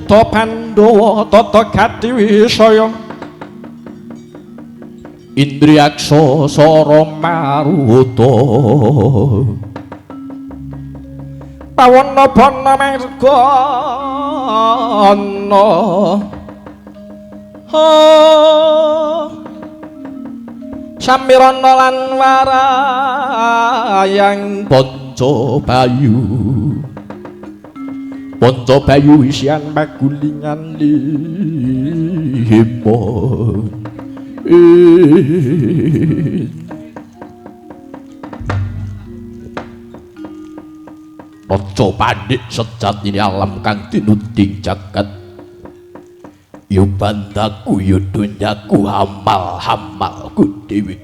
Buta Pandhawa tata gati wisaya Indriyaksa sara maruta pawana bana mergana samirana lan warayang Pancabayu Pancabayu isian magulingan limon Raja Pandhik sejatine alam kang tinunding jagat ya bandaku ya donyaku hamal-hamalku dhewe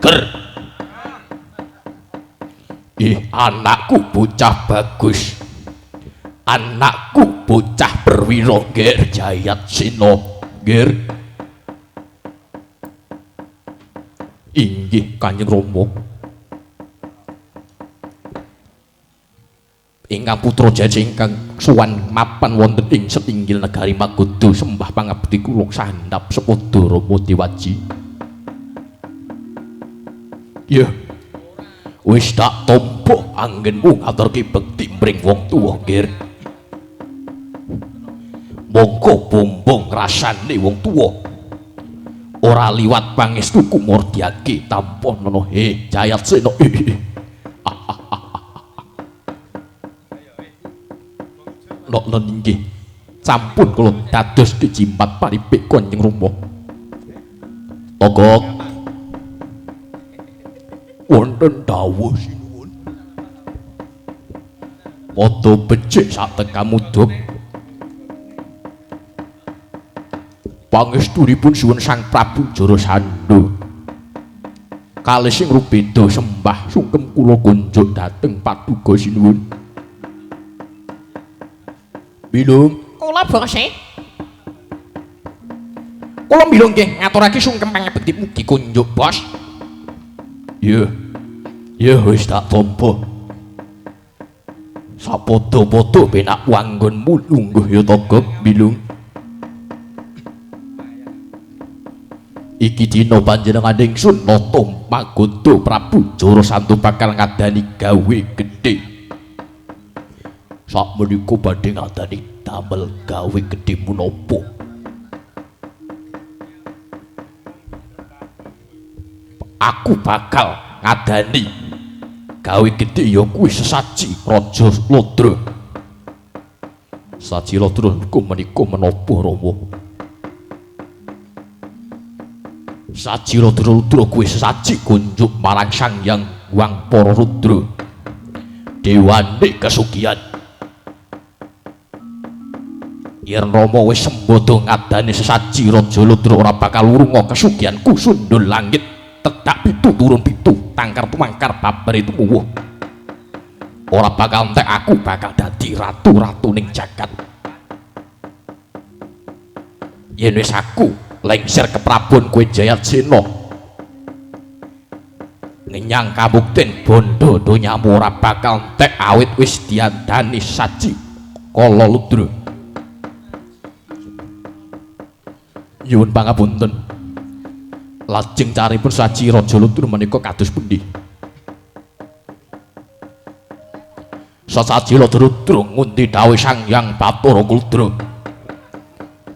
ger anakku bocah bagus anakku bocah perwira ger Jayatsena ger inggih Kanjeng Rama ingkang putra Jajah ingkang sowan mapan wonten ing setinggil negari Magoda sembah pangabdi kula sandhap sepada Rama Dewaji ya wis tak tampa anggenmu ngaturke bekti mring wong tuwa ger mongko bombong rasane wong tuwa ora liwat pangestu kumurdyake tanpa nono Jayatsena nok nggih sampun kula dados dijimpat paripik Kanjeng Rama Togok wonten dawuh sinuwun padha becik satekamudhup pangestunipun suwun Sang Prabu Jarasandha kalih sing rubeda sembah sungkem kula kunjuk dhateng paduka sinuwun bilung kula bangsa kula bilung nggih ngaturake sungkem pangabekti mugi kunjuk bos ya wis tak tampa sapada-pada penak wanggonmu lungguh ya Togok bilung iki dina panjenengan ingsun nata Magoda Prabu Jarasandha bakal ngadani gawe gedhe sakmenika badhe ngadani damel gawe gedhe menapa aku bakal ngadani gawe gedhe ya kuwi sesaji Raja Lodra saji Lodra niku menika menapa Rama saji Lodra kuwi sesaji kunjuk marang Sang Hyang Wang Para Rudra dewane kesugihan yen Rama wis sembodo ngadani sesaji Raja Ludra ora bakal urunga kesugihanku sundul langit tedak pitu turun pitu tangkar tumangkar babar itu muwuh ora bakal entek aku bakal dadi ratu-ratu ning jagat yen wis aku lengser ke Prabu kowe Jayatsena ngenyang kabukten bondo donyamu ora bakal entek awit wis diandani saji Kala Ludra. Nyuwun pangapunten. Lajeng caripun saji Raja Ludra menika kados pundi? Sasaji Raja Ludra ngundi dawuh Sang Hyang Bathara Ludra.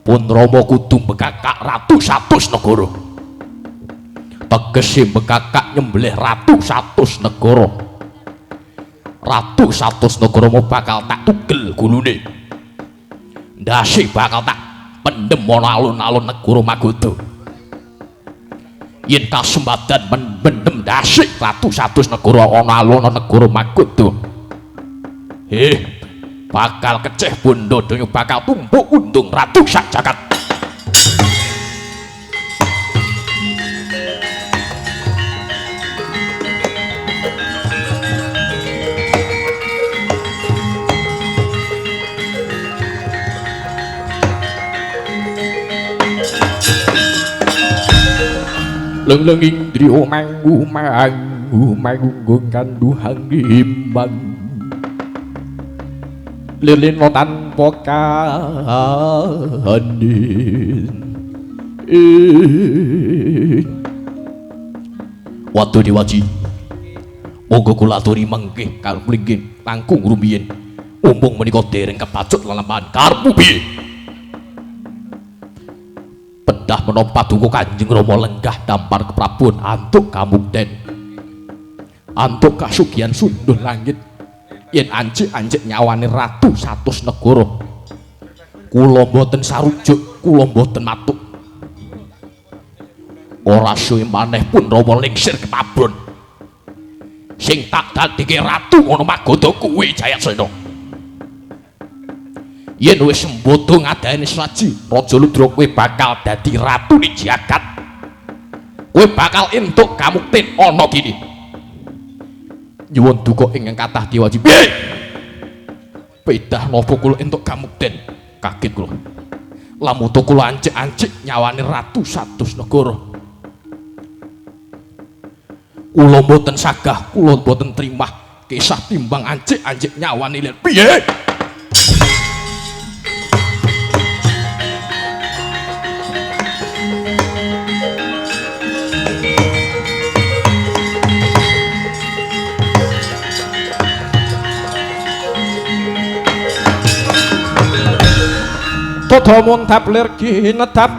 Pun Rama kudu bekakak ratu 100 negara. Tegese bekakak nyembelih ratu 100 negara. Ratu 100 negara mau bakal tak tugel gulune. Ndase bakal tak pendem ana alun-alun negara Magoda. Yen kasembadan mendem ndase ratu 100 negara ana alun negara Magoda. Bakal keceh bondo donya bakal tumpuk undung ratu sak jagat. Leng-leng indriyo mangu manggung kanduhang imbang lilin mo tanpa kahanin Watu Dewaji monggo kula aturi mengke karo mlingking langkung rumiyin mumpung menika dereng kepacut lalampahan karepmu piye pedah menapa duka Kanjeng Rama lenggah dampar keprabon antuk kamukten antuk kasugihan sundul langit yen anjik-anjik nyawane ratu 100 negara kula mboten sarujuk kula mboten matuk ora suwe maneh pun Rama lingsir keprabon sing tak dadike ratu ana Magoda kuwi Jayatsena yen wis sembodo ngadani saji Raja Ludra kowe bakal dadi ratu di jagat kowe bakal entuk kamukten ana kene nyuwun duka ingkang kathah Dewaji piye pedah napa kula entuk kamukten kaget kula lamun to kula ancik-ancik nyawane ratu 100 negara kula mboten sagah kula mboten trimah kisah timbang ancik-ancik nyawane lha piye Toto muntap lerki netap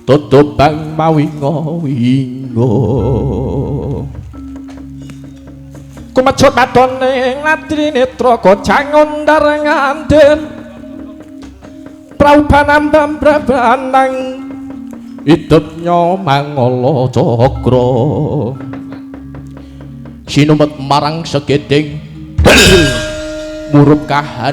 Toto bang mawingo-wingo Kumecut batone ngatri netro kocang ondar nganten Praupanam bambrabanang Idepnya mangolo cokro Sinumet marang segedeng murup kahanane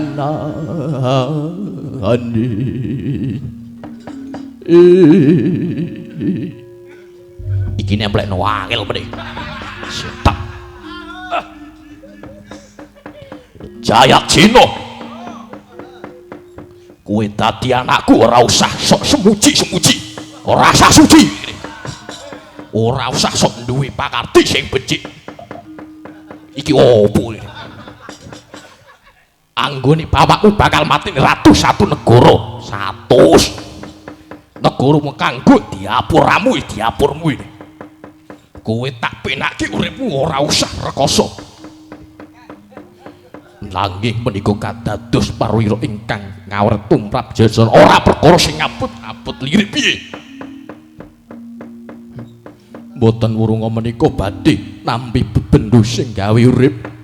iki nemplekno wangil meneh setak Jayatsena kowe dadi anakku ora usah sok semuji-semuji ora usah suci ora usah sok duwe pakarti sing becik iki opo iki anggone bapakku bakal mati ratu 1 negara 100 negaramu kanggo diapuramu diapurmu ini kowe tak penake uripmu ora usah rekoso nanging menika kadados parwira ingkang ngawur tumrap Jayatsena ora perkara sing ngaput-aput lirik piye mboten wurunga menika badhe nampi bebendu sing gawe urip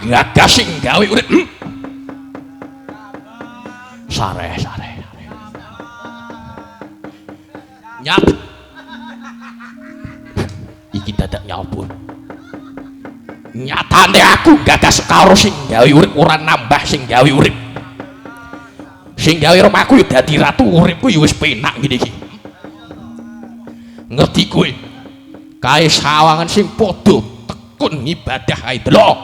gagas sing gawe urip sare nyap iki dadak nyapun nyatane aku gagas karo sing gawe urip ora nambah sing gawe urip sing gawe romaku ya dadi ratu uripku ya wis penak ngene iki. Ngerti kowe? Kae sawangan sing padha tekun ibadah ae delok.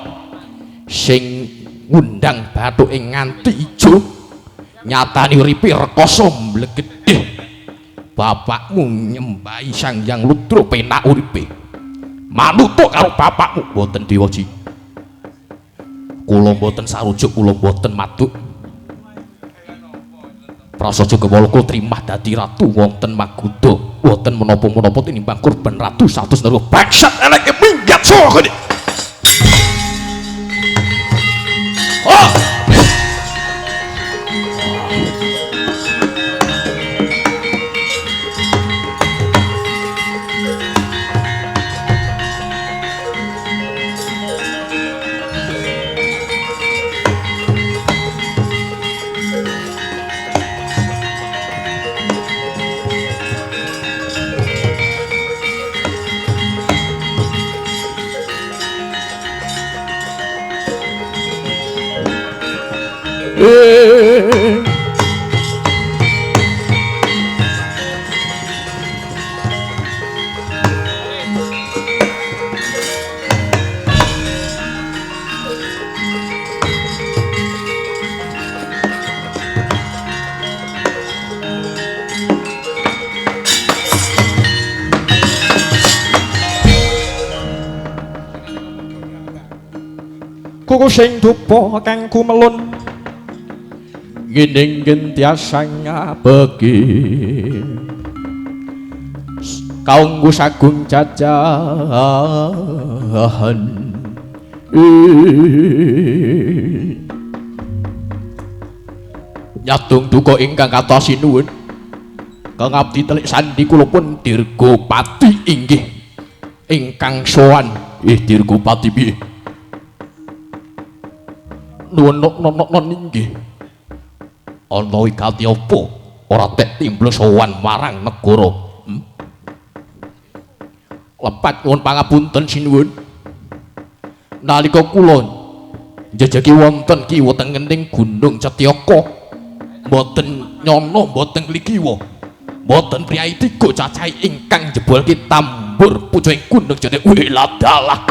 Sing ngundang bathuke nganti ijo nyatani uripe rekoso mblegedhe. Bapakmu nyembahi Sang Hyang Rudra penak uripe. Manutuk karo bapakmu mboten Dewaji. Kula mboten sarujuk, kula mboten matuk. Prasaja kewala kula trimah dadi ratu wonten Magoda, wonten menapa-menapa tinimbang kurban ratu satus nara bangsat eleke minggat saka kene. Oh! Kuku sing dupa kang kumelun ngining gentiasang ngabeki kaungku sagung cacahan nyatung duka ingkang kathah sinuwun kang abdi telik sandi kula pun Dirgopati inggih ingkang sowan Dirgopati piye nuwun inggih ana wigati apa ora tek timbul sowan marang negara lepat nuwun pangapunten sinuwun nalika kula njejeki wonten kiwa tengening Gunung Cetyaka mboten nyono mboten klikiwa mboten priyayi tiga cacahe ingkang jebolke tambur pucuking Gunung Cetyaka wiladalah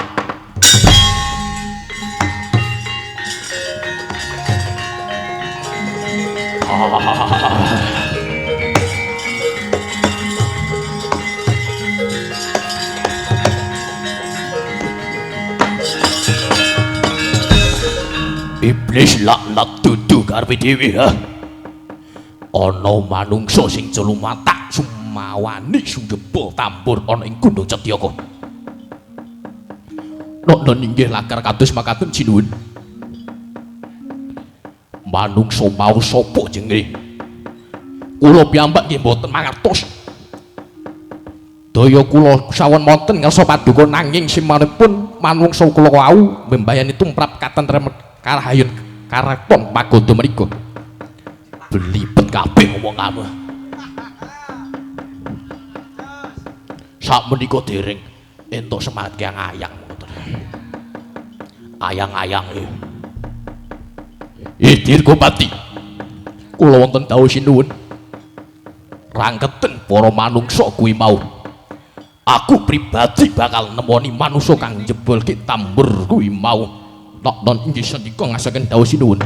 Iblis laknat dudu karepe dhewe ha. Ana manungsa sing culumatak sumawani sundhepul tambur ana ing Gunung Cetyaka. Nona inggih lakar kados makaten sinuwun. Manungsa mau sapa jenenge? Kula piyambak nggih mboten mangertos. Daya kula sawon wonten ngersa paduka nanging simanipun manungsa kula wau mbayani tumrap katentrem karahayun karaton Magoda menika. Belibet kabeh omonganmu. Sak menika dereng entuk semangat kang ayang ngoten. Ayang-ayang Dirgopati. Kula wonten dawuh sinuwun. Rangketen para manungsa kuwi mau. Aku pribadi bakal nemoni manungsa kang jebolke tambur kuwi mau. Nek non inggih sendika ngasaken dawuh sinuwun.